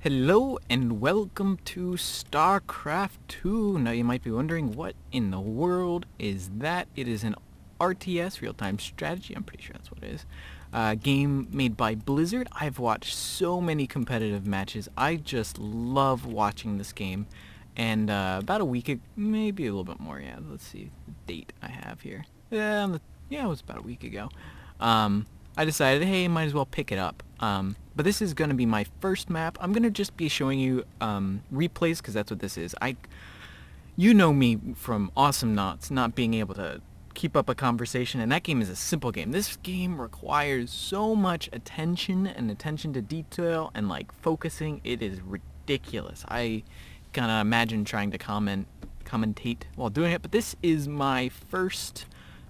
Hello and welcome to Starcraft 2. Now you might be wondering, what in the world is that? It is an RTS, real-time strategy, I'm pretty sure that's what it is. Game made by Blizzard. I've watched so many competitive matches. I just love watching this game. And about a week, maybe a little bit more, yeah, let's see the date I have here. Yeah, it was about a week ago. I decided, hey, might as well pick it up. But this is going to be my first map. I'm going to just be showing you replays, because that's what this is. You know me from Awesome Knots, not being able to keep up a conversation, and that game is a simple game. This game requires so much attention and attention to detail and like focusing. It is ridiculous. I cannot imagine trying to commentate while doing it, but this is my first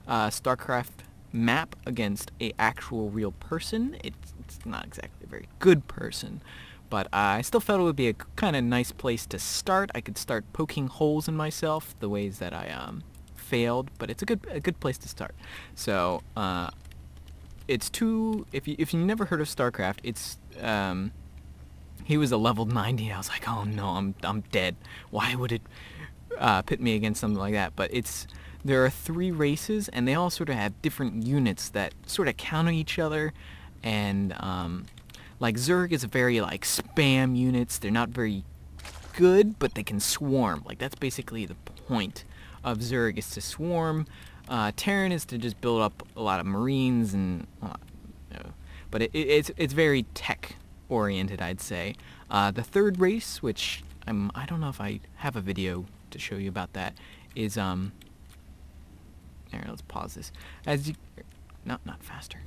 StarCraft map against a actual real person. It's not exactly a very good person, but I still felt it would be a kind of nice place to start. I could start poking holes in myself, the ways that I failed, but it's a good place to start. So it's if you never heard of StarCraft, it's he was a level 90. I was like, oh no, I'm dead. Why would it pit me against something like that? But there are 3 races, and they all sort of have different units that sort of counter each other. And like Zerg is a very like spam units. They're not very good, but they can swarm. Like that's basically the point of Zerg, is to swarm. Terran is to just build up a lot of Marines, and but it's very tech oriented, I'd say. The third race, which I don't know if I have a video to show you about that, is there, let's pause this. Not faster.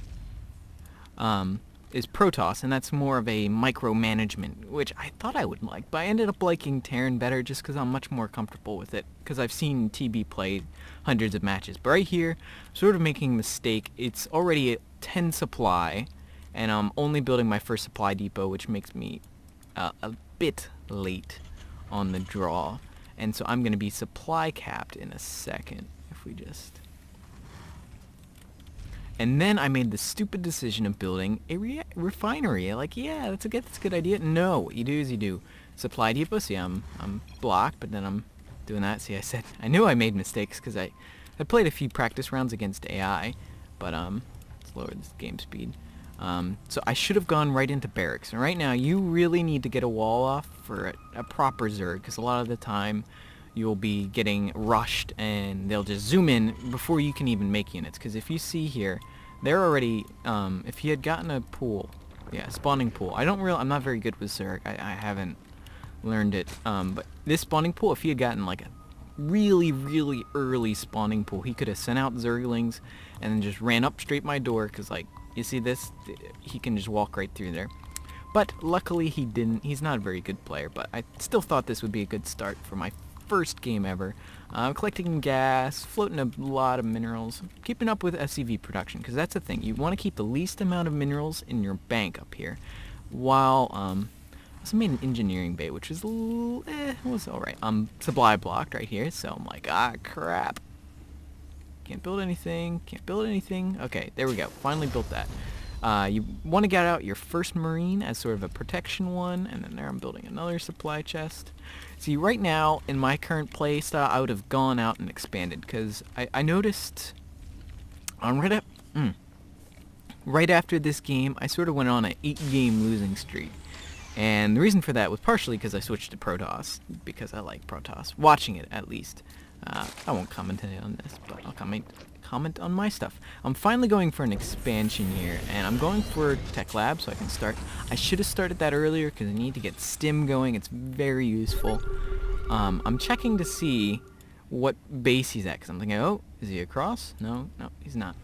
Is Protoss, and that's more of a micromanagement, which I thought I would like, but I ended up liking Terran better just because I'm much more comfortable with it, because I've seen TB play hundreds of matches. But right here, I'm sort of making a mistake. It's already at 10 supply, and I'm only building my first supply depot, which makes me a bit late on the draw. And so I'm going to be supply capped in a second, if we just... And then I made the stupid decision of building a refinery. Like, yeah, that's a good idea. No, what you do is you do supply depot. See, I'm blocked, but then I'm doing that. See, I knew I made mistakes because I played a few practice rounds against AI, but it's lowered the game speed. So I should have gone right into barracks. And right now, you really need to get a wall off for a proper Zerg, because a lot of the time you'll be getting rushed and they'll just zoom in before you can even make units. Because if you see here, they're already, if he had gotten a pool, yeah, spawning pool. I'm not very good with Zerg. I haven't learned it. But this spawning pool, if he had gotten like a really, really early spawning pool, he could have sent out Zerglings and then just ran up straight my door. Because like, you see this? He can just walk right through there. But luckily he didn't. He's not a very good player, but I still thought this would be a good start for my first game ever. Collecting gas, floating a lot of minerals, keeping up with SCV production, because that's the thing. You want to keep the least amount of minerals in your bank up here. While, I also made an engineering bay, which is was alright. I'm supply blocked right here, so I'm like, crap. Can't build anything. Okay, there we go. Finally built that. You want to get out your first Marine as sort of a protection one, and then there I'm building another supply chest. See, right now, in my current play style, I would have gone out and expanded, because I noticed on right after this game, I sort of went on an 8-game losing streak. And the reason for that was partially because I switched to Protoss, because I like Protoss, watching it at least. I won't comment on this, but I'll comment on my stuff. I'm finally going for an expansion here, and I'm going for Tech Lab so I can start. I should have started that earlier because I need to get Stim going. It's very useful. I'm checking to see what base he's at, because I'm thinking, oh, is he across? No, he's not.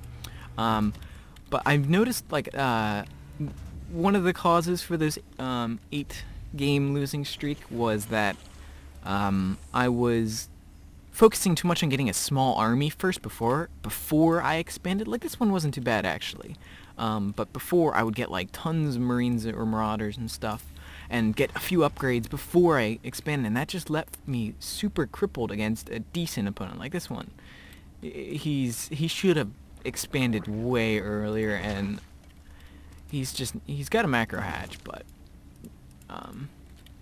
But I've noticed, like, one of the causes for this 8-game losing streak was that I was focusing too much on getting a small army first before I expanded. Like, this one wasn't too bad, actually. But before, I would get, like, tons of Marines or Marauders and stuff, and get a few upgrades before I expanded, and that just left me super crippled against a decent opponent like this one. He should have expanded way earlier, and he's got a macro hatch, but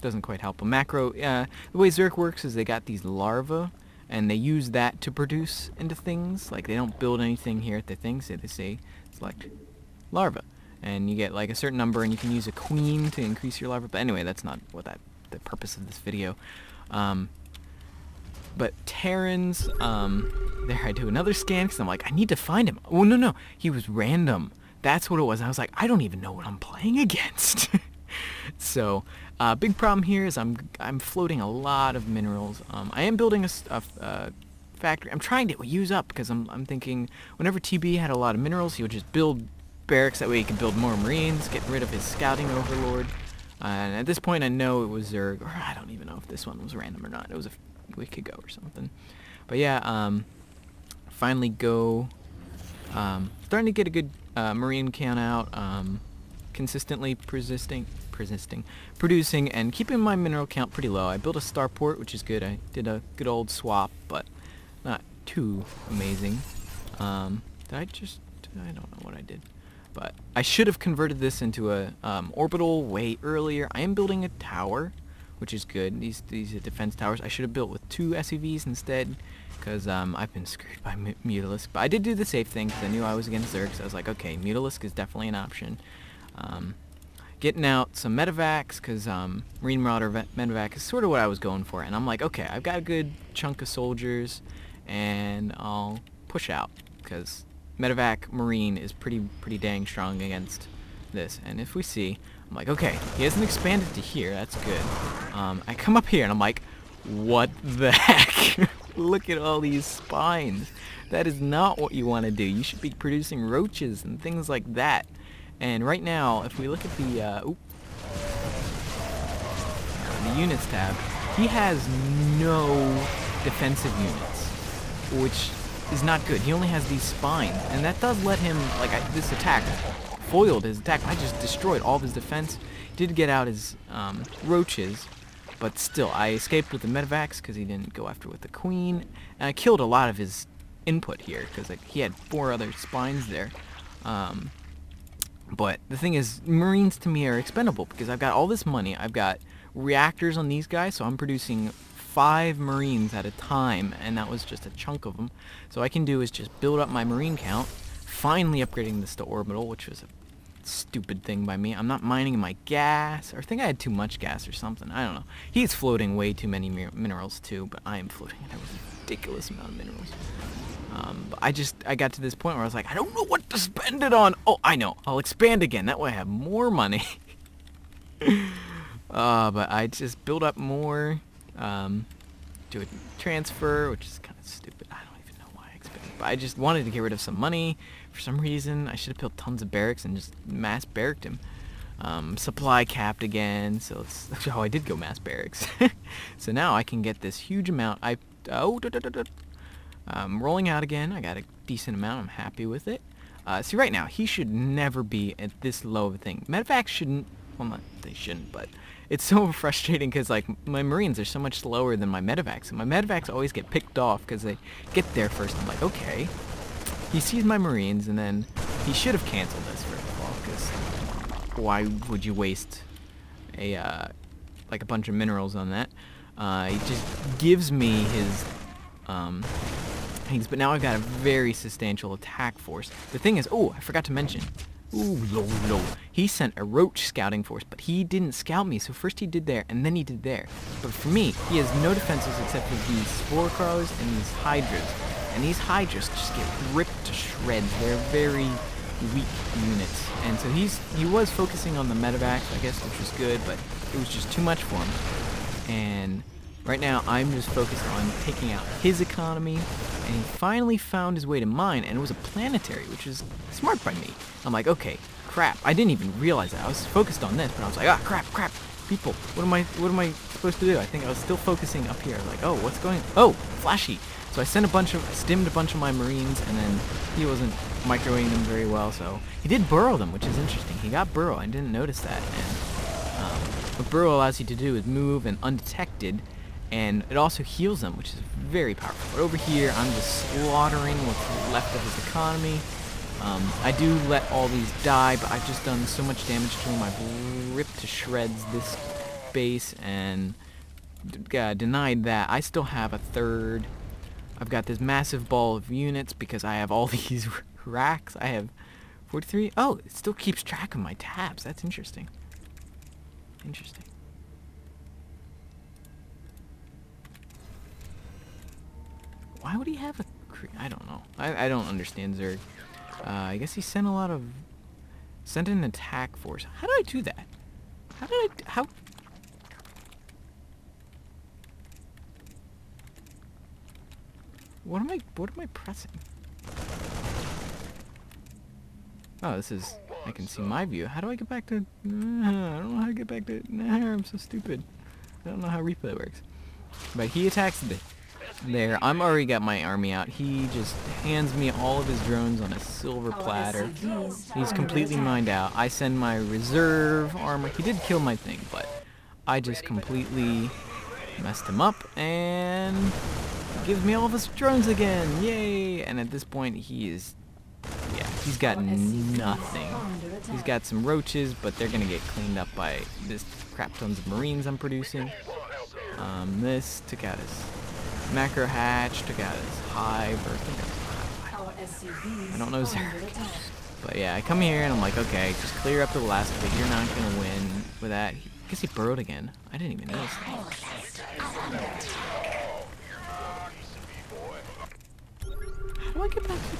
doesn't quite help. A macro, the way Zerk works is they got these larvae, and they use that to produce into things. Like, they don't build anything here at the thing, so they say select larva. And you get like a certain number, and you can use a queen to increase your larva. But anyway, that's not what the purpose of this video. But Terrans, there I do another scan, because I'm like, I need to find him. Oh, no, he was random. That's what it was. I was like, I don't even know what I'm playing against. So, big problem here is I'm floating a lot of minerals. I am building a factory. I'm trying to use up, because I'm thinking whenever TB had a lot of minerals, he would just build barracks. That way he can build more marines, get rid of his scouting overlord. And at this point I know it was Zerg, or I don't even know if this one was random or not. It was a week ago or something. But yeah, finally go, starting to get a good marine count out, consistently producing, and keeping my mineral count pretty low. I built a starport, which is good. I did a good old swap, but not too amazing. I don't know what I did. But I should have converted this into a orbital way earlier. I am building a tower, which is good. These are defense towers. I should have built with 2 SUVs instead, because I've been screwed by Mutalisk. But I did do the safe thing, because I knew I was against Zerg, so I was like, okay, Mutalisk is definitely an option. Getting out some medevacs, because Marine Marauder medevac is sort of what I was going for. And I'm like, okay, I've got a good chunk of soldiers, and I'll push out, because medevac Marine is pretty dang strong against this. And if we see, I'm like, okay, he hasn't expanded to here, that's good. I come up here and I'm like, what the heck? Look at all these spines. That is not what you want to do. You should be producing roaches and things like that. And right now, if we look at the units tab, he has no defensive units, which is not good. He only has these spines, and that does let him, like, this attack foiled his attack. I just destroyed all of his defense. Did get out his roaches, but still, I escaped with the medevacs because he didn't go after with the queen, and I killed a lot of his input here because like, he had 4 other spines there. But the thing is, Marines to me are expendable because I've got all this money. I've got reactors on these guys, so I'm producing 5 Marines at a time, and that was just a chunk of them. So all I can do is just build up my Marine count, finally upgrading this to orbital, which was a stupid thing by me. I'm not mining my gas, or I think I had too much gas or something. I don't know. He's floating way too many minerals too, but I am floating a ridiculous amount of minerals. But I got to this point where I was like, I don't know what to spend it on. Oh, I know. I'll expand again. That way I have more money. But I just build up more. Do a transfer, which is kind of stupid. I don't even know why I expanded. But I just wanted to get rid of some money. For some reason, I should have built tons of barracks and just mass barracked him. Supply capped again, so it's... Oh, I did go mass barracks. So now I can get this huge amount. Rolling out again. I got a decent amount. I'm happy with it. See, right now, he should never be at this low of a thing. Medevacs shouldn't... Well, not, they shouldn't, but... It's so frustrating because, like, my Marines are so much slower than my medevacs. And my medevacs always get picked off because they get there first. I'm like, okay. He sees my Marines, and then he should have canceled this, first of all, because why would you waste a bunch of minerals on that? He just gives me his things, but now I've got a very substantial attack force. The thing is, oh, I forgot to mention. Ooh, low. He sent a roach scouting force, but he didn't scout me, so first he did there, and then he did there. But for me, he has no defenses except for these spore crawlers and these hydras. And these hydras just get ripped to shreds. They're very weak units. And so he was focusing on the medevacs, I guess, which was good, but it was just too much for him. And right now, I'm just focused on taking out his economy, and he finally found his way to mine, and it was a planetary, which is smart by me. I'm like, okay, crap. I didn't even realize that. I was focused on this, but I was like, ah, crap. People, what am I supposed to do? I think I was still focusing up here. Like, oh, what's going on? Oh, flashy. So I stimmed a bunch of my Marines, and then he wasn't microwaving them very well, so he did burrow them, which is interesting. He got burrow. I didn't notice that. And what burrow allows you to do is move and undetected, and it also heals them, which is very powerful. But over here, I'm just slaughtering what's left of his economy. I do let all these die, but I've just done so much damage to him. I've ripped to shreds this base and denied that. I still have a third. I've got this massive ball of units because I have all these racks. I have 43. Oh, it still keeps track of my tabs. That's interesting. Interesting. Why would he have a... I don't know. I don't understand Zerg. I guess he sent a lot of... Sent an attack force. How did I do that? How did I... How... What am I pressing? Oh, this is... I can see my view. How do I get back to... I don't know how to get back to... I'm so stupid. I don't know how replay works. But he attacks there. I'm already got my army out. He just hands me all of his drones on a silver platter. He's completely mined out. I send my reserve armor. He did kill my thing, but I just completely messed him up, and he gives me all of his drones again. Yay! And at this point, he is... Yeah, he's got nothing. He's got some roaches, but they're gonna get cleaned up by this crap tons of marines I'm producing. This took out his macro hatch, took out his hive, or I think I don't know Zerg. But yeah, I come here and I'm like, okay, just clear up the last of it. You're not gonna win with that. I guess he burrowed again. I didn't even notice that. How do I get back to...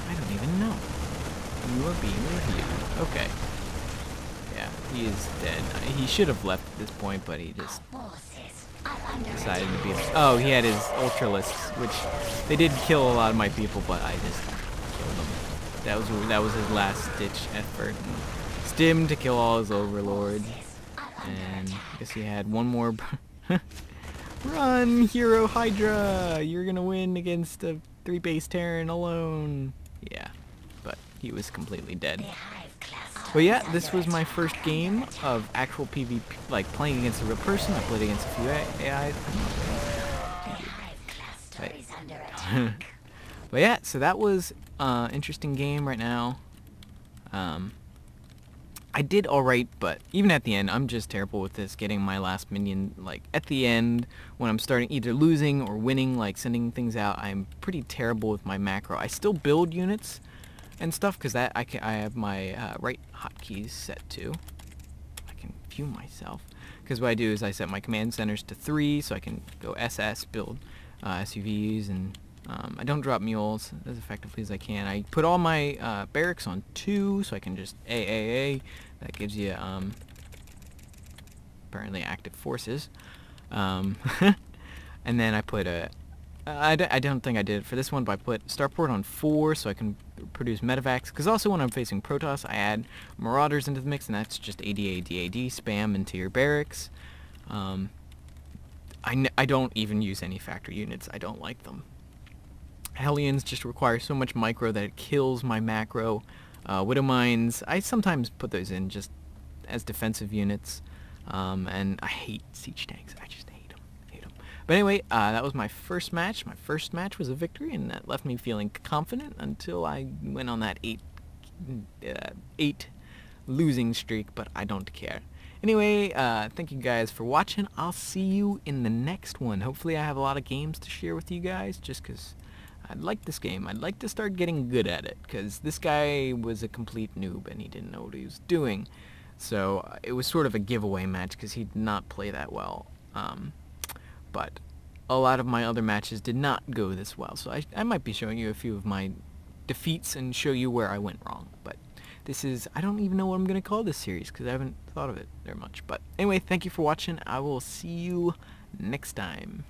I don't even know. You are being reviewed. Okay. Yeah, he is dead. He should have left at this point, but he just decided to be... Oh, he had his ultralisks, which they did kill a lot of my people, but I just killed them. That was his last-ditch effort. And stim to kill all his overlords. And I guess he had one more... Run, Hero Hydra! You're gonna win against a 3-base Terran alone. Yeah, but he was completely dead. But yeah, this was my first game of actual PvP, like playing against a real person. I played against a few AIs. But yeah, so that was an interesting game right now. I did alright, but even at the end, I'm just terrible with this, getting my last minion, like, at the end, when I'm starting either losing or winning, like, sending things out, I'm pretty terrible with my macro. I still build units and stuff, because I have my right hotkeys set to. I can view myself. Because what I do is I set my command centers to 3, so I can go SS, build SUVs, and I don't drop mules as effectively as I can. I put all my barracks on 2, so I can just AAA. That gives you apparently active forces. And then I put I don't think I did it for this one, but I put starport on 4 so I can produce medevacs. Because also when I'm facing Protoss, I add marauders into the mix, and that's just ADA, DAD, spam into your barracks. I don't even use any factory units. I don't like them. Hellions just require so much micro that it kills my macro. Widow Mines, I sometimes put those in just as defensive units. And I hate siege tanks. I just hate them. But anyway, that was my first match. My first match was a victory, and that left me feeling confident until I went on that 8 losing streak, but I don't care. Anyway, thank you guys for watching. I'll see you in the next one. Hopefully I have a lot of games to share with you guys, just because I like this game. I'd like to start getting good at it, because this guy was a complete noob, and he didn't know what he was doing. So it was sort of a giveaway match, because he did not play that well. But a lot of my other matches did not go this well, so I might be showing you a few of my defeats and show you where I went wrong. But this is, I don't even know what I'm going to call this series, because I haven't thought of it very much. But anyway, thank you for watching. I will see you next time.